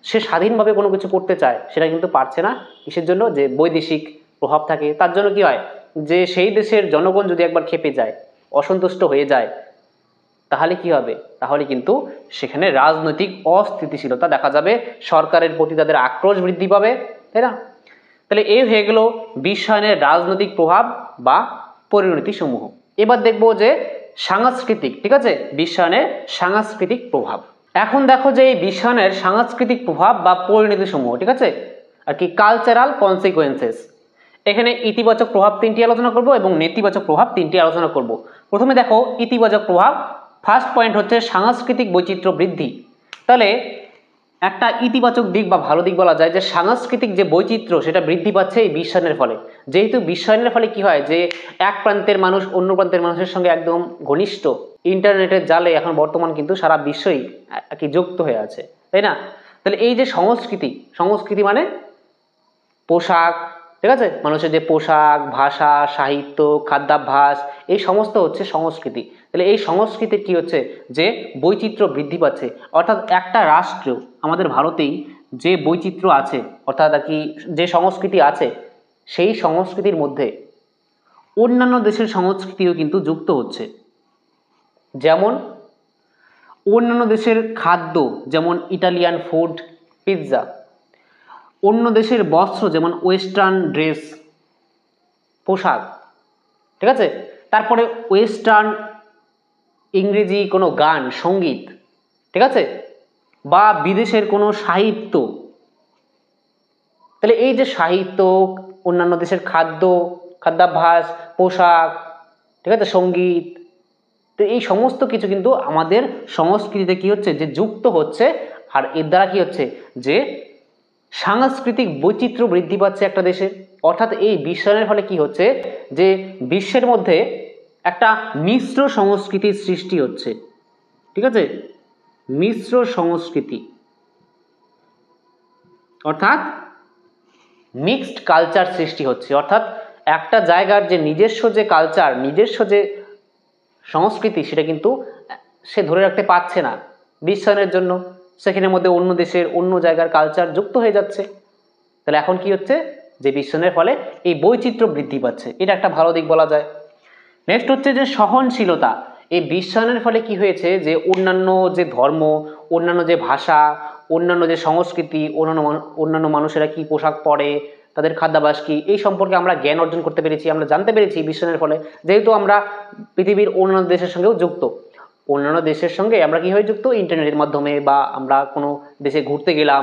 সে স্বাধীনভাবে কোনো কিছু করতে চায়, সেটা কিন্তু পারছে না, কিসের জন্য, যে বৈদেশিক প্রভাব থাকে। তার জন্য কি হয় যে সেই দেশের জনগণ যদি একবার ক্ষেপে যায়, অসন্তুষ্ট হয়ে যায়, তাহলে কি হবে, তাহলে কিন্তু সেখানে রাজনৈতিক অস্থিতিশীলতা দেখা যাবে, সরকারের প্রতি তাদের আক্রোশ বৃদ্ধি পাবে, তাই না? তাহলে এই হয়ে গেল বিশ্বায়নের রাজনৈতিক প্রভাব বা পরিণতি সমূহ। এবার দেখব যে সাংস্কৃতিক, ঠিক আছে, বিশ্বায়নের সাংস্কৃতিক প্রভাব। এখন দেখো যে এই বিশ্বায়নের সাংস্কৃতিক প্রভাব বা পরিণতি সমূহ, ঠিক আছে, আর কি কালচারাল কনসিকুয়েন্সেস। এখানে ইতিবাচক প্রভাব 3টি আলোচনা করব এবং নেতিবাচক প্রভাব 3টি আলোচনা করব। প্রথমে দেখো ইতিবাচক প্রভাব। ফার্স্ট পয়েন্ট হচ্ছে সাংস্কৃতিক বৈচিত্র্য বৃদ্ধি। তাহলে একটা ইতিবাচক দিক বা ভালো দিক বলা যায় যে সাংস্কৃতিক যে বৈচিত্র্য সেটা বৃদ্ধি পাচ্ছে এই বিশ্বায়নের ফলে। যেহেতু বিশ্বায়নের ফলে কি হয় যে এক প্রান্তের মানুষ অন্য প্রান্তের মানুষের সঙ্গে একদম ঘনিষ্ঠ ইন্টারনেটের জালে এখন বর্তমান কিন্তু সারা বিশ্বই কি যুক্ত হয়ে আছে, তাই না? তাহলে এই যে সংস্কৃতি, সংস্কৃতি মানে পোশাক, ঠিক আছে, মানুষের যে পোশাক, ভাষা, সাহিত্য, খাদ্যাভ্যাস, এই সমস্ত হচ্ছে সংস্কৃতি। তাহলে এই সংস্কৃতির কি হচ্ছে যে বৈচিত্র্য বৃদ্ধি পাচ্ছে, অর্থাৎ একটা রাষ্ট্র আমাদের ভারতেই যে বৈচিত্র্য আছে, অর্থাৎ আর কি যে সংস্কৃতি আছে, সেই সংস্কৃতির মধ্যে অন্যান্য দেশের সংস্কৃতিও কিন্তু যুক্ত হচ্ছে। যেমন অন্যান্য দেশের খাদ্য, যেমন ইটালিয়ান ফুড, পিৎজা, অন্য দেশের বস্ত্র যেমন ওয়েস্টার্ন ড্রেস, পোশাক, ঠিক আছে, তারপরে ওয়েস্টার্ন ইংরেজি কোনো গান, সঙ্গীত, ঠিক আছে, বা বিদেশের কোনো সাহিত্য। তাহলে এই যে সাহিত্য, অন্যান্য দেশের খাদ্য, খাদ্যাভ্যাস, পোশাক, ঠিক আছে, সঙ্গীত, তো এই সমস্ত কিছু কিন্তু আমাদের সংস্কৃতিতে কি হচ্ছে যে যুক্ত হচ্ছে, আর এর দ্বারা কি হচ্ছে যে সাংস্কৃতিক বৈচিত্র্য বৃদ্ধি পাচ্ছে একটা দেশে। অর্থাৎ এই বিশ্বায়নের ফলে কি হচ্ছে যে বিশ্বের মধ্যে একটা মিশ্র সংস্কৃতির সৃষ্টি হচ্ছে, ঠিক আছে, মিশ্র সংস্কৃতি, অর্থাৎ মিক্সড কালচার সৃষ্টি হচ্ছে। অর্থাৎ একটা জায়গার যে নিজস্ব যে কালচার, নিজস্ব যে সংস্কৃতি, সেটা কিন্তু সে ধরে রাখতে পারছে না বিশ্বায়নের জন্য, সেখানের মধ্যে অন্য দেশের, অন্য জায়গার কালচার যুক্ত হয়ে যাচ্ছে। তাহলে এখন কি হচ্ছে যে বিশ্বায়নের ফলে এই বৈচিত্র্য বৃদ্ধি পাচ্ছে, এটা একটা ভালো দিক বলা যায়। নেক্সট হচ্ছে যে সহনশীলতা। এই বিশ্বায়নের ফলে কি হয়েছে যে অন্যান্য যে ধর্ম, অন্যান্য যে ভাষা, অন্যান্য যে সংস্কৃতি, অন্যান্য মানুষেরা কি পোশাক পরে, তাদের খাদ্যাভ্যাস কি, এই সম্পর্কে আমরা জ্ঞান অর্জন করতে পেরেছি, আমরা জানতে পেরেছি বিশ্বায়নের ফলে। যেহেতু আমরা পৃথিবীর অন্যান্য দেশের সঙ্গেও যুক্ত, অন্যান্য দেশের সঙ্গে আমরা কি হয়ে যুক্ত ইন্টারনেটের মাধ্যমে, বা আমরা কোনো দেশে ঘুরতে গেলাম,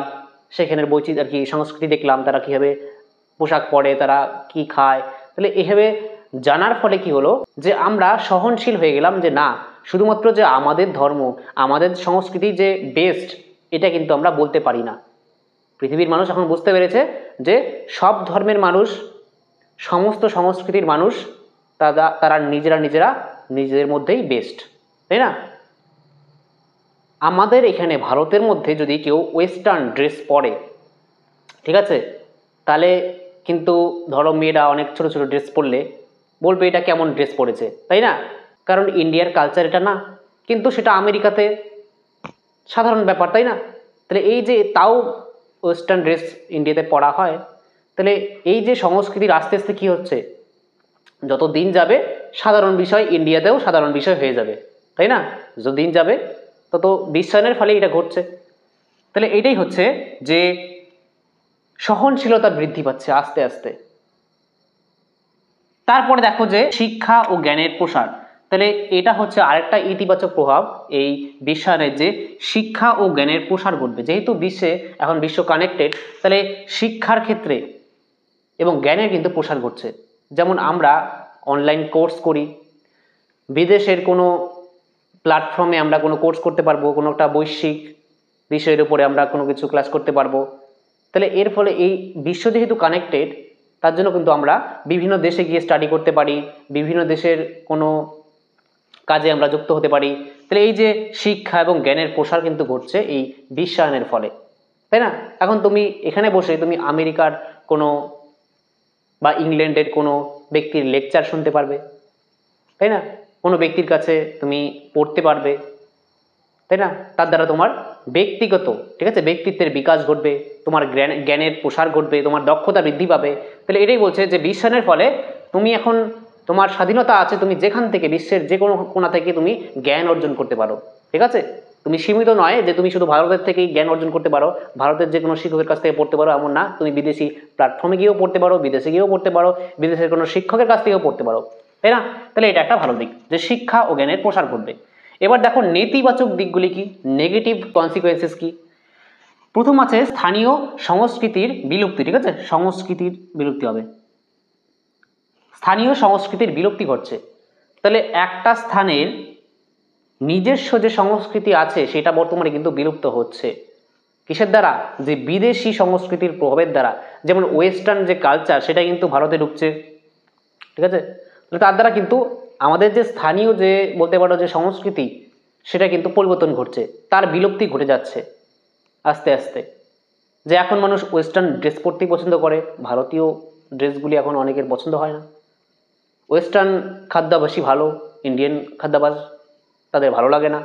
সেখানের বৈচিত্র্য আর কি সংস্কৃতি দেখলাম, তারা কীভাবে পোশাক পরে, তারা কি খায়। তাহলে এভাবে জানার ফলে কি হলো যে আমরা সহনশীল হয়ে গেলাম, যে না শুধুমাত্র যে আমাদের ধর্ম, আমাদের সংস্কৃতি যে বেস্ট, এটা কিন্তু আমরা বলতে পারি না। পৃথিবীর মানুষ এখন বুঝতে পেরেছে যে সব ধর্মের মানুষ, সমস্ত সংস্কৃতির মানুষ, তারা নিজেরা নিজেদের মধ্যেই বেস্ট, তাই না? আমাদের এখানে ভারতের মধ্যে যদি কেউ ওয়েস্টার্ন ড্রেস পরে, ঠিক আছে, তাহলে কিন্তু ধরো মেয়েরা অনেক ছোট ছোট ড্রেস পরলে বলবে এটা কেমন ড্রেস পরেছে, তাই না? কারণ ইন্ডিয়ার কালচার এটা না, কিন্তু সেটা আমেরিকাতে সাধারণ ব্যাপার, তাই না? তাহলে এই যে তাও ওয়েস্টার্ন ড্রেস ইন্ডিয়াতে পরা হয়, তাহলে এই যে সংস্কৃতির আস্তে আস্তে কী হচ্ছে, যত দিন যাবে সাধারণ বিষয় ইন্ডিয়াতেও সাধারণ বিষয় হয়ে যাবে, তাই না? যত দিন যাবে তত বিশ্বায়নের ফলে এটা ঘটছে। তাহলে এটাই হচ্ছে যে সহনশীলতা বৃদ্ধি পাচ্ছে আস্তে আস্তে। তারপরে দেখো যে শিক্ষা ও জ্ঞানের প্রসার। তাহলে এটা হচ্ছে আরেকটা ইতিবাচক প্রভাব এই বিশ্বায়নের, যে শিক্ষা ও জ্ঞানের প্রসার ঘটবে। যেহেতু এখন বিশ্ব কানেক্টেড, তাহলে শিক্ষার ক্ষেত্রে এবং জ্ঞানের কিন্তু প্রসার ঘটছে। যেমন আমরা অনলাইন কোর্স করি, বিদেশের কোনো প্ল্যাটফর্মে আমরা কোনো কোর্স করতে পারবো, কোনো একটা বৈশ্বিক বিষয়ের উপরে আমরা কোনো কিছু ক্লাস করতে পারবো। তাহলে এর ফলে এই বিশ্ব যেহেতু কানেক্টেড, তার জন্য কিন্তু আমরা বিভিন্ন দেশে গিয়ে স্টাডি করতে পারি, বিভিন্ন দেশের কোনো কাজে আমরা যুক্ত হতে পারি। তাহলে এই যে শিক্ষা এবং জ্ঞানের প্রসার কিন্তু ঘটছে এই বিশ্বায়নের ফলে, তাই না? এখন তুমি এখানে বসে তুমি আমেরিকার কোনো বা ইংল্যান্ডের কোনো ব্যক্তির লেকচার শুনতে পারবে, তাই না? কোনো ব্যক্তির কাছে তুমি পড়তে পারবে, তাই না? তার দ্বারা তোমার ব্যক্তিগত, ঠিক আছে, ব্যক্তিত্বের বিকাশ ঘটবে, তোমার জ্ঞানের প্রসার ঘটবে, তোমার দক্ষতা বৃদ্ধি পাবে। তাহলে এটাই বলছে যে বিশ্বায়নের ফলে তুমি এখন তোমার স্বাধীনতা আছে, তুমি যেখান থেকে বিশ্বের যে কোনো কোণা থেকে তুমি জ্ঞান অর্জন করতে পারো, ঠিক আছে? তুমি সীমিত নয় যে তুমি শুধু ভারতের থেকেই জ্ঞান অর্জন করতে পারো, ভারতের যে কোনো শিক্ষকের কাছ থেকে পড়তে পারো এমন না, তুমি বিদেশি প্ল্যাটফর্মে গিয়েও পড়তে পারো, বিদেশে গিয়েও পড়তে পারো, বিদেশের কোনো শিক্ষকের কাছ থেকেও পড়তে পারো, তাই না? তাহলে এটা একটা ভালো দিক যে শিক্ষা ও জ্ঞানের প্রসার ঘটবে। এবার দেখো নেতিবাচক দিকগুলি কি, নেগেটিভ কনসিকুয়েন্সেস কি। প্রথম আছে স্থানীয় সংস্কৃতির বিলুপ্তি, ঠিক আছে, সংস্কৃতির বিলুপ্তি হবে, স্থানীয় সংস্কৃতির বিলুপ্তি ঘটছে। তাহলে একটা স্থানের নিজস্ব যে সংস্কৃতি আছে সেটা বর্তমানে কিন্তু বিলুপ্ত হচ্ছে। কিসের দ্বারা? যে বিদেশি সংস্কৃতির প্রভাবের দ্বারা। যেমন ওয়েস্টার্ন যে কালচার সেটা কিন্তু ভারতে ঢুকছে, ঠিক আছে, তার দ্বারা কিন্তু আমাদের যে স্থানীয় যে বলতে পারো যে সংস্কৃতি, সেটা কিন্তু পরিবর্তন ঘটছে, তার বিলুপ্তি ঘটে যাচ্ছে আস্তে আস্তে। যে এখন মানুষ ওয়েস্টার্ন ড্রেস পরতেই পছন্দ করে, ভারতীয় ড্রেসগুলি এখন অনেকের পছন্দ হয় না। ওয়েস্টার্ন খাদ্যাভ্যাসই ভালো, ইন্ডিয়ান খাদ্যাভ্যাস তাদের ভালো লাগে না,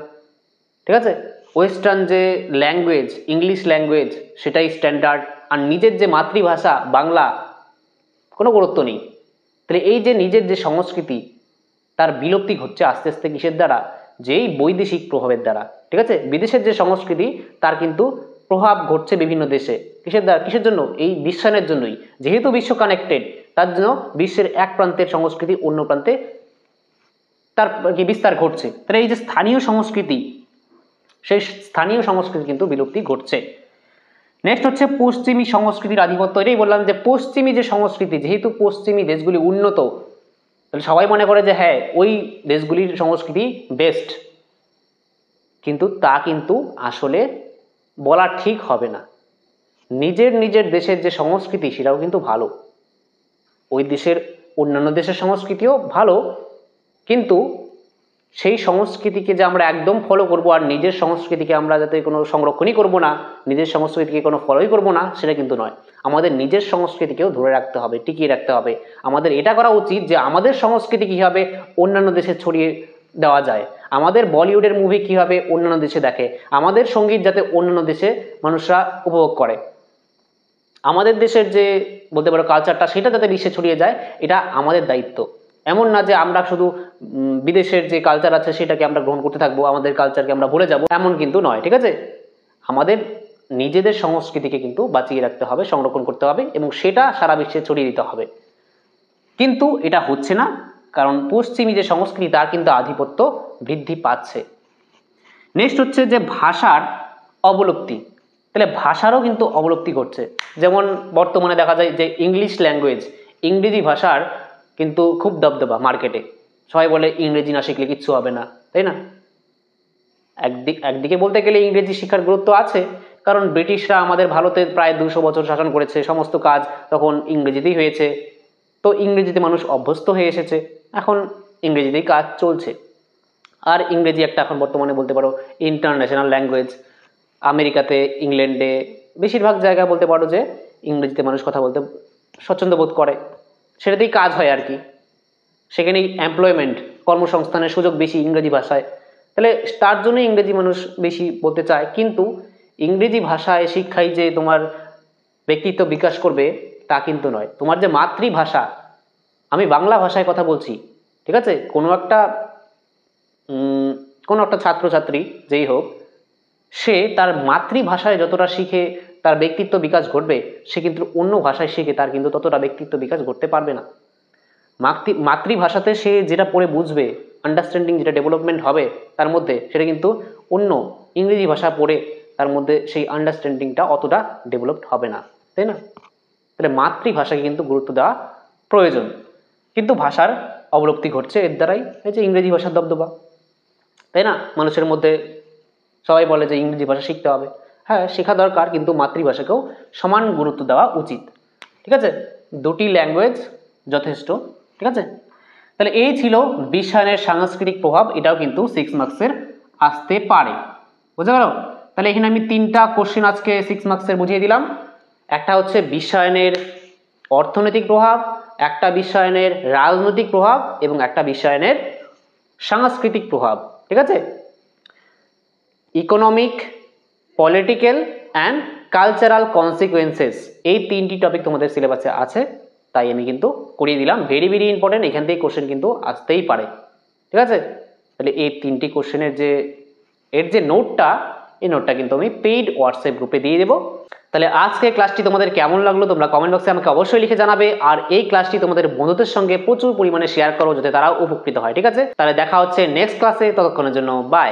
ঠিক আছে। ওয়েস্টার্ন যে ল্যাঙ্গুয়েজ, ইংলিশ ল্যাঙ্গুয়েজ, সেটাই স্ট্যান্ডার্ড, আর নিজের যে মাতৃভাষা বাংলা কোনো গুরুত্ব নেই। তাহলে এই যে নিজের যে সংস্কৃতি, তার বিলুপ্তি ঘটছে আস্তে আস্তে কিসের দ্বারা? যেই বৈদেশিক প্রভাবের দ্বারা, ঠিক আছে। বিদেশের যে সংস্কৃতি তার কিন্তু প্রভাব ঘটছে বিভিন্ন দেশে, কিসের দ্বারা, কিসের জন্য? এই বিশ্বায়নের জন্যই। যেহেতু বিশ্ব কানেক্টেড, তার জন্য বিশ্বের এক প্রান্তের সংস্কৃতি অন্য প্রান্তে তার বিস্তার ঘটছে। তাহলে এই যে স্থানীয় সংস্কৃতি, সেই স্থানীয় সংস্কৃতি কিন্তু বিলুপ্তি ঘটছে। নেক্সট হচ্ছে পশ্চিমী সংস্কৃতির আধিপত্য। এটাই বললাম যে পশ্চিমী যে সংস্কৃতি, যেহেতু পশ্চিমী দেশগুলি উন্নত, তাহলে সবাই মনে করে যে হ্যাঁ ওই দেশগুলির সংস্কৃতি বেস্ট, কিন্তু তা কিন্তু আসলে বলা ঠিক হবে না। নিজের নিজের দেশের যে সংস্কৃতি সেটাও কিন্তু ভালো, ওই দেশের অন্যান্য দেশের সংস্কৃতিও ভালো, কিন্তু সেই সংস্কৃতিকে যে আমরা একদম ফলো করব আর নিজের সংস্কৃতিকে আমরা যাতে কোনো সংরক্ষণই করব না, নিজের সংস্কৃতিকে কোনো ফলোই করব না, সেটা কিন্তু নয়। আমাদের নিজের সংস্কৃতিকেও ধরে রাখতে হবে, টিকিয়ে রাখতে হবে। আমাদের এটা করা উচিত যে আমাদের সংস্কৃতি কীভাবে অন্যান্য দেশে ছড়িয়ে দেওয়া যায়, আমাদের বলিউডের মুভি কীভাবে অন্যান্য দেশে দেখে, আমাদের সঙ্গীত যাতে অন্যান্য দেশে মানুষরা উপভোগ করে, আমাদের দেশের যে বলতে পারো কালচারটা সেটা যাতে বিশ্বে ছড়িয়ে যায়, এটা আমাদের দায়িত্ব। এমন না যে আমরা শুধু বিদেশের যে কালচার আছে সেটাকে আমরা গ্রহণ করতে থাকবো, আমাদের কালচারকে আমরা ভুলে যাব, এমন কিন্তু নয়, ঠিক আছে। আমাদের নিজেদের সংস্কৃতিকে কিন্তু বাঁচিয়ে রাখতে হবে, সংরক্ষণ করতে হবে, এবং সেটা সারা বিশ্বে ছড়িয়ে দিতে হবে। কিন্তু এটা হচ্ছে না, কারণ পশ্চিমী যে সংস্কৃতি তার কিন্তু আধিপত্য বৃদ্ধি পাচ্ছে। নেক্সট হচ্ছে যে ভাষার অবলুপ্তি। তাহলে ভাষারও কিন্তু অবলুপ্তি ঘটছে। যেমন বর্তমানে দেখা যায় যে ইংলিশ ল্যাঙ্গুয়েজ, ইংরেজি ভাষার কিন্তু খুব দবদবা মার্কেটে। সবাই বলে ইংরেজি না শিখলে কিচ্ছু হবে না, তাই না? একদিকে বলতে গেলে ইংরেজি শিক্ষার গুরুত্ব আছে, কারণ ব্রিটিশরা আমাদের ভারতে প্রায় 200 বছর শাসন করেছে, সমস্ত কাজ তখন ইংরেজিতেই হয়েছে, তো ইংরেজিতে মানুষ অভ্যস্ত হয়ে এসেছে, এখন ইংরেজিতেই কাজ চলছে। আর ইংরেজি একটা এখন বর্তমানে বলতে পারো ইন্টারন্যাশনাল ল্যাঙ্গুয়েজ। আমেরিকাতে, ইংল্যান্ডে, বেশিরভাগ জায়গায় বলতে পারো যে ইংরেজিতে মানুষ কথা বলতে স্বচ্ছন্দ বোধ করে, সেটাতেই কাজ হয় আর কি। সেখানেই এমপ্লয়মেন্ট, কর্মসংস্থানের সুযোগ বেশি ইংরেজি ভাষায়, তাহলে তার জন্য ইংরেজি মানুষ বেশি বলতে চায়। কিন্তু ইংরেজি ভাষায় শিক্ষায় যে তোমার ব্যক্তিত্ব বিকাশ করবে তা কিন্তু নয়। তোমার যে মাতৃভাষা, আমি বাংলা ভাষায় কথা বলছি, ঠিক আছে, কোনো একটা ছাত্রছাত্রী যেই হোক, সে তার মাতৃভাষায় যতটা শিখে তার ব্যক্তিত্ব বিকাশ ঘটবে, সে কিন্তু অন্য ভাষায় শিখে তার কিন্তু ততটা ব্যক্তিত্ব বিকাশ ঘটতে পারবে না। মাতৃভাষাতে সে যেটা পড়ে বুঝবে, আন্ডারস্ট্যান্ডিং যেটা ডেভেলপমেন্ট হবে তার মধ্যে, সেটা কিন্তু অন্য ইংরেজি ভাষা পড়ে তার মধ্যে সেই আন্ডারস্ট্যান্ডিংটা অতটা ডেভেলপড হবে না, তাই না? তাহলে মাতৃভাষাকে কিন্তু গুরুত্ব দেওয়া প্রয়োজন। কিন্তু ভাষার অবলুপ্তি ঘটছে এর দ্বারাই, এই যে ইংরেজি ভাষার দবদবা, তাই না? মানুষের মধ্যে সবাই বলে যে ইংরেজি ভাষা শিখতে হবে। হ্যাঁ, শেখা দরকার, কিন্তু মাতৃভাষাকেও সমান গুরুত্ব দেওয়া উচিত, ঠিক আছে। দুটি ল্যাঙ্গুয়েজ যথেষ্ট, ঠিক আছে। তাহলে এই ছিল বিশ্বায়নের সাংস্কৃতিক প্রভাব, এটাও কিন্তু 6 মার্কসের আসতে পারে, বুঝতে পারো? তাহলে এখানে আমি 3টা কোশ্চেন আজকে 6 মার্কসের বুঝিয়ে দিলাম। একটা হচ্ছে বিশ্বায়নের অর্থনৈতিক প্রভাব, একটা বিশ্বায়নের রাজনৈতিক প্রভাব, এবং একটা বিশ্বায়নের সাংস্কৃতিক প্রভাব, ঠিক আছে। Economic, political and cultural consequences, এই 3টি টপিক তোমাদের সিলেবাসে আছে, তাই আমি কিন্তু করিয়ে দিলাম। ভেরি ভেরি ইম্পর্টেন্ট, এখান থেকে কোশ্চেন কিন্তু আসতেই পারে, ঠিক আছে। তাহলে এই 3টি কোশ্চেনের যে নোটটা, এই নোটটা কিন্তু আমি পেইড হোয়াটসঅ্যাপ গ্রুপে দিয়ে দেবো। তাহলে আজকে ক্লাসটি তোমাদের কেমন লাগলো তোমরা কমেন্ট বক্সে আমাকে অবশ্যই লিখে জানাবে, আর এই ক্লাসটি তোমাদের বন্ধুদের সঙ্গে প্রচুর পরিমাণে শেয়ার করো যাতে তারাও উপকৃত হয়, ঠিক আছে। তাহলে দেখা হচ্ছে নেক্সট ক্লাসে, ততক্ষণের জন্য বাই।